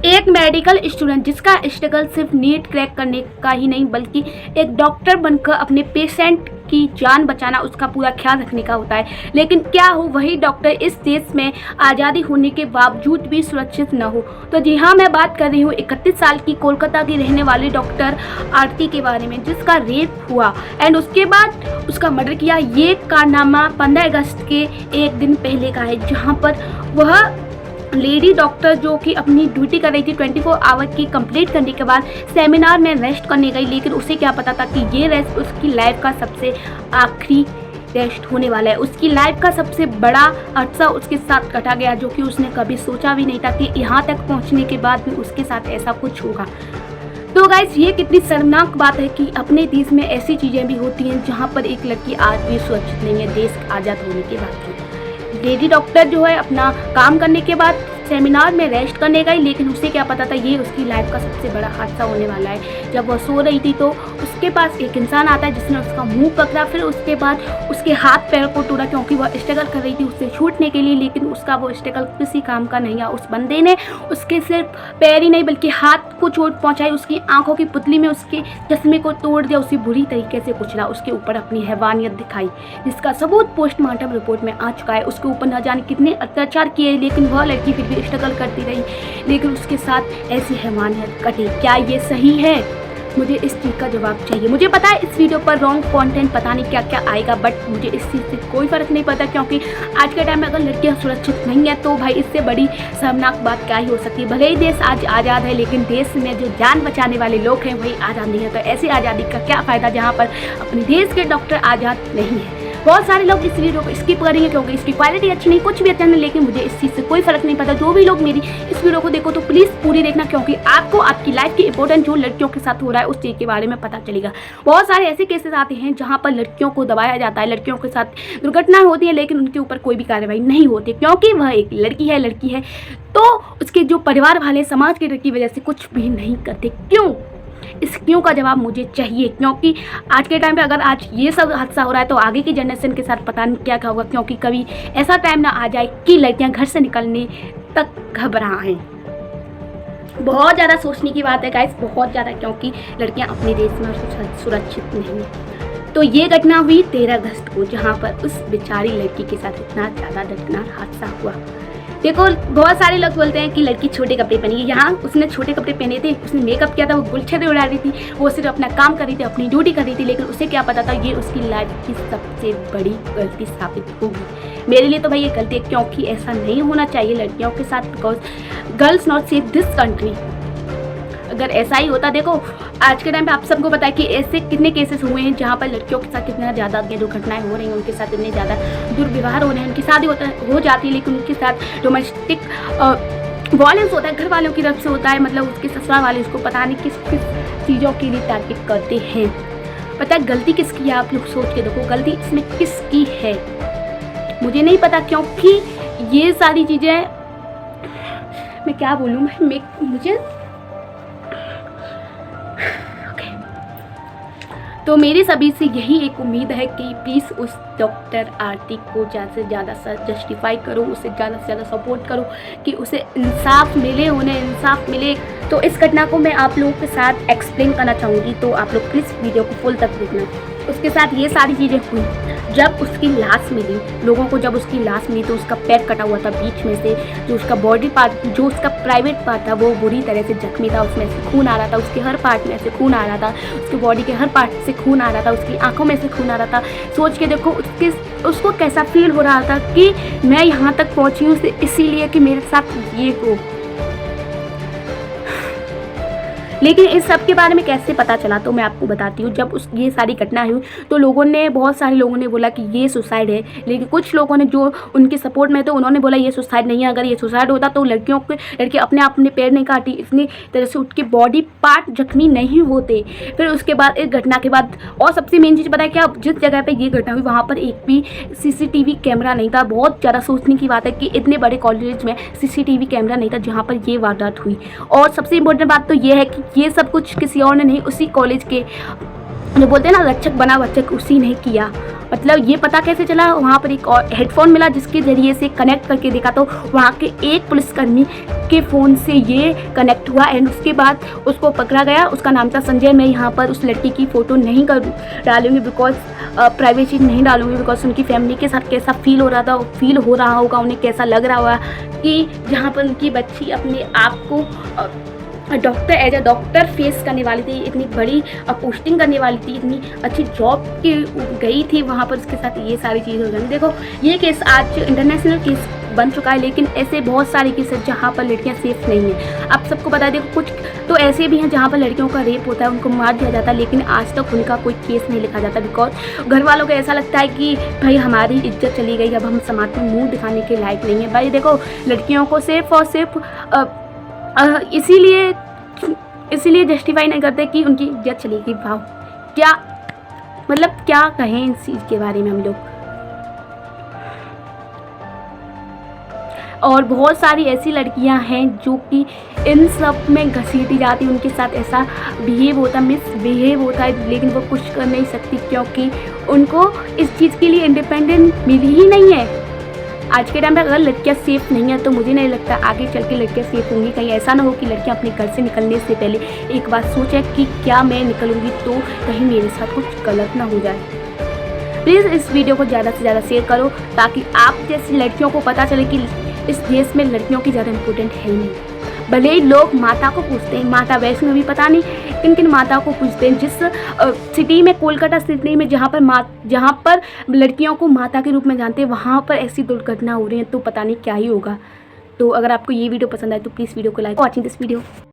एक medical student जिसका struggle सिर्फ नीट क्रैक करने का ही नहीं बल्कि एक डॉक्टर बनकर अपने पेशेंट की जान बचाना, उसका पूरा ख्याल रखने का होता है। लेकिन क्या हो वही डॉक्टर इस देश में आज़ादी होने के बावजूद भी सुरक्षित न हो। तो जी हाँ, मैं बात कर रही हूँ 31 साल की कोलकाता की रहने वाली डॉक्टर आरती के बारे में, जिसका रेप हुआ एंड उसके बाद उसका मर्डर किया। ये कारनामा 15 अगस्त के एक दिन पहले का है, जहाँ पर वह लेडी डॉक्टर जो कि अपनी ड्यूटी कर रही थी 24 आवर की कंप्लीट करने के बाद सेमिनार में रेस्ट करने गई। लेकिन उसे क्या पता था कि ये रेस्ट उसकी लाइफ का सबसे आखिरी रेस्ट होने वाला है। उसकी लाइफ का सबसे बड़ा अरसा उसके साथ कटा गया, जो कि उसने कभी सोचा भी नहीं था कि यहाँ तक पहुँचने के बाद भी उसके साथ ऐसा कुछ होगा। तो गाइस, ये कितनी शर्मनाक बात है कि अपने देश में ऐसी चीज़ें भी होती हैं जहाँ पर एक लड़की आज भी सुरक्षित नहीं है देश आज़ाद होने के बाद। लेडी डॉक्टर जो है अपना काम करने के बाद सेमिनार में रेस्ट करने गई, लेकिन उसे क्या पता था ये उसकी लाइफ का सबसे बड़ा हादसा होने वाला है। जब वह सो रही थी तो उसके पास एक इंसान आता है जिसने उसका मुंह पकड़ा, फिर उसके बाद उसके हाथ पैर को तोड़ा, क्योंकि वह स्ट्रगल कर रही थी उससे छूटने के लिए। लेकिन उसका वो स्ट्रगल किसी काम का नहीं है। उस बंदे ने उसके सिर्फ पैर ही नहीं बल्कि हाथ को चोट पहुंचाई, उसकी आंखों की पुतली में उसके चश्मे को तोड़ दिया, उसे बुरी तरीके से कुचला, उसके ऊपर अपनी हैवानियत दिखाई, जिसका सबूत पोस्टमार्टम रिपोर्ट में आ चुका है। उसके ऊपर न जाने कितने अत्याचार किए, लेकिन वह लड़की फिर भी स्ट्रगल करती रही, लेकिन उसके साथ ऐसी हैवानियत कटी। क्या ये सही है? मुझे इस चीज़ का जवाब चाहिए। मुझे पता है इस वीडियो पर रॉन्ग कंटेंट पता नहीं क्या क्या आएगा, बट मुझे इस चीज़ से कोई फ़र्क नहीं पड़ता, क्योंकि आज के टाइम में अगर लड़कियां सुरक्षित नहीं है तो भाई इससे बड़ी शर्मनाक बात क्या ही हो सकती है। भले ही देश आज आज़ाद है, लेकिन देश में जो जान बचाने वाले लोग हैं वही आज़ाद नहीं है। तो ऐसी आज़ादी का क्या फ़ायदा जहाँ पर अपने देश के डॉक्टर आज़ाद नहीं है। बहुत सारे लोग इस वीडियो को स्किप करेंगे क्योंकि इसकी क्वालिटी अच्छी नहीं, कुछ भी अच्छा नहीं, लेकिन मुझे इस चीज़ से कोई फर्क नहीं पड़ता। जो भी लोग मेरी इस वीडियो को देखो तो प्लीज़ पूरी देखना, क्योंकि आपको आपकी लाइफ की इंपॉर्टेंट जो लड़कियों के साथ हो रहा है उस चीज़ के बारे में पता चलेगा। बहुत सारे ऐसे केसेस आते हैं जहाँ पर लड़कियों को दबाया जाता है, लड़कियों के साथ दुर्घटनाएं होती है, लेकिन उनके ऊपर कोई भी कार्रवाई नहीं होती, क्योंकि वह एक लड़की है तो उसके जो परिवार वाले समाज के डर की वजह से कुछ भी नहीं करते। क्यों? इस क्यों का जवाब मुझे चाहिए, क्योंकि आज के टाइम पे अगर आज ये सब हादसा हो रहा है तो आगे की जनरेशन के साथ पता नहीं क्या क्या होगा, क्योंकि कभी ऐसा टाइम ना आ जाए कि लड़कियां घर से निकलने तक घबराएं। बहुत ज़्यादा सोचने की बात है गाइस, बहुत ज़्यादा, क्योंकि लड़कियां अपने देश में सुरक्षित नहीं है। तो ये घटना हुई 13 अगस्त को, जहाँ पर उस बेचारी लड़की के साथ इतना ज़्यादा दर्दनाक हादसा हुआ। देखो, बहुत सारे लोग बोलते हैं कि लड़की छोटे कपड़े पहनी है। यहाँ उसने छोटे कपड़े पहने थे, उसने मेकअप किया था, वो गुलछटे उड़ा रही थी, वो सिर्फ अपना काम कर रही थी, अपनी ड्यूटी कर रही थी, लेकिन उसे क्या पता था ये उसकी लाइफ की सबसे बड़ी गलती साबित होगी। मेरे लिए तो भाई ये गलती है, क्योंकि ऐसा नहीं होना चाहिए लड़कियों के साथ, because girls not safe this country. अगर ऐसा ही होता, देखो आज के टाइम पे आप सबको पता है कि ऐसे कितने केसेस हुए हैं जहाँ पर लड़कियों के साथ कितना ज़्यादा दुर्घटनाएं हो रही हैं, उनके साथ इतने ज़्यादा दुर्व्यवहार हो रहे हैं, उनकी शादी हो जाती है, लेकिन उनके साथ डोमेस्टिक वायलेंस होता है, घर वालों की तरफ से होता है, मतलब उसके ससुराल वाले उसको पता नहीं किस किस चीज़ों के लिए टारगेट करते हैं। पता है गलती किसकी है? आप लोग सोच के देखो, गलती इसमें किसकी है मुझे नहीं पता, क्योंकि ये सारी चीज़ें मैं क्या बोलूँ, मुझे तो मेरी सभी से यही एक उम्मीद है कि प्लीज़ उस डॉक्टर आरती को ज़्यादा से ज़्यादा जस्टिफाई करो, उसे ज़्यादा से ज़्यादा सपोर्ट करो कि उसे इंसाफ मिले, उन्हें इंसाफ मिले। तो इस घटना को मैं आप लोगों के साथ एक्सप्लेन करना चाहूँगी, तो आप लोग प्लीज़ वीडियो को फुल तक देखना। उसके साथ ये सारी चीज़ें हुई जब उसकी लाश मिली लोगों को, जब उसकी लाश मिली तो उसका पैर कटा हुआ था बीच में से, जो उसका बॉडी पार्ट, जो उसका प्राइवेट पार्ट था वो बुरी तरह से जख्मी था, उसमें से खून आ रहा था, उसके हर पार्ट में से खून आ रहा था, उसके बॉडी के हर पार्ट से खून आ रहा था, उसकी आंखों में से खून आ रहा था। सोच के देखो उसको कैसा फील हो रहा था कि मैं यहाँ तक पहुँची हूँ इसीलिए कि मेरे साथ ये हो। लेकिन इस सब के बारे में कैसे पता चला तो मैं आपको बताती हूँ। जब ये सारी घटना हुई तो बहुत सारे लोगों ने बोला कि ये सुसाइड है, लेकिन कुछ लोगों ने जो उनके सपोर्ट में थे उन्होंने बोला ये सुसाइड नहीं है। अगर ये सुसाइड होता तो लड़के अपने अपने पैर नहीं काटी, इतनी तरह से उनके बॉडी पार्ट जख्मी नहीं होते। फिर उसके बाद इस घटना के बाद और सबसे मेन चीज़ पता है क्या, जिस जगह पर ये घटना हुई वहाँ पर एक भी CCTV कैमरा नहीं था। बहुत ज़्यादा सोचने की बात है कि इतने बड़े कॉलेज में CCTV कैमरा नहीं था जहाँ पर ये वारदात हुई। और सबसे इम्पोर्टेंट बात तो ये है कि ये सब कुछ किसी और ने नहीं, उसी कॉलेज के जो बोलते हैं ना रक्षक बना बच्चक, उसी ने किया। मतलब ये पता कैसे चला, वहाँ पर एक और हेडफोन मिला जिसके ज़रिए से कनेक्ट करके देखा तो वहाँ के एक पुलिसकर्मी के फ़ोन से ये कनेक्ट हुआ एंड उसके बाद उसको पकड़ा गया। उसका नाम था संजय। मैं यहाँ पर उस लड़की की फ़ोटो नहीं डालूंगी बिकॉज प्राइवेसी नहीं डालूंगी, बिकॉज उनकी फैमिली के साथ कैसा फील हो रहा होगा, उन्हें कैसा लग रहा होगा कि जहाँ पर उनकी बच्ची अपने आप को doctor as a doctor face करने वाली थी, इतनी बड़ी पोस्टिंग करने वाली थी, इतनी अच्छी जॉब की गई थी वहाँ पर, उसके साथ ये सारी चीज़ हो गई। देखो ये केस आज इंटरनेशनल केस बन चुका है, लेकिन ऐसे बहुत सारे केस हैं जहाँ पर लड़कियाँ सेफ नहीं हैं। आप सबको बता देखो, कुछ तो ऐसे भी हैं जहाँ पर लड़कियों का रेप होता है, उनको मार दिया जाता है, लेकिन आज तक उनका कोई केस नहीं लिखा जाता बिकॉज घर वालों को ऐसा लगता है कि भाई हमारी इज्जत चली गई, अब हम समाज में मुँह दिखाने के लायक नहीं है। भाई देखो लड़कियों को सिर्फ और सिर्फ इसीलिए जस्टिफाई नहीं करते कि उनकी इज्जत चली गई। भाव क्या मतलब क्या कहें इस चीज़ के बारे में हम लोग। और बहुत सारी ऐसी लड़कियां हैं जो कि इन सब में घसीटी जाती, उनके साथ ऐसा मिसबिहेव होता है, लेकिन वो कुछ कर नहीं सकती क्योंकि उनको इस चीज़ के लिए इंडिपेंडेंट मिली ही नहीं है। आज के टाइम पे अगर लड़कियां सेफ नहीं है तो मुझे नहीं लगता आगे चल के लड़कियां सेफ होंगी। कहीं ऐसा ना हो कि लड़कियां अपने घर से निकलने से पहले एक बार सोचें कि क्या मैं निकलूंगी तो कहीं मेरे साथ कुछ गलत ना हो जाए। प्लीज़ इस वीडियो को ज़्यादा से ज़्यादा शेयर करो ताकि आप जैसी लड़कियों को पता चले कि इस देश में लड़कियों की ज़्यादा इम्पोर्टेंट है ही नहीं। भले ही लोग माता को पूछते हैं, माता वैष्णो भी पता नहीं किन किन माता को पूछते हैं। जिस सिटी में, कोलकाता सिटी में जहाँ पर लड़कियों को माता के रूप में जानते हैं, वहाँ पर ऐसी दुर्घटना हो रही है तो पता नहीं क्या ही होगा। तो अगर आपको ये वीडियो पसंद आए तो प्लीज़ वीडियो को लाइक, वॉचिंग दिस वीडियो।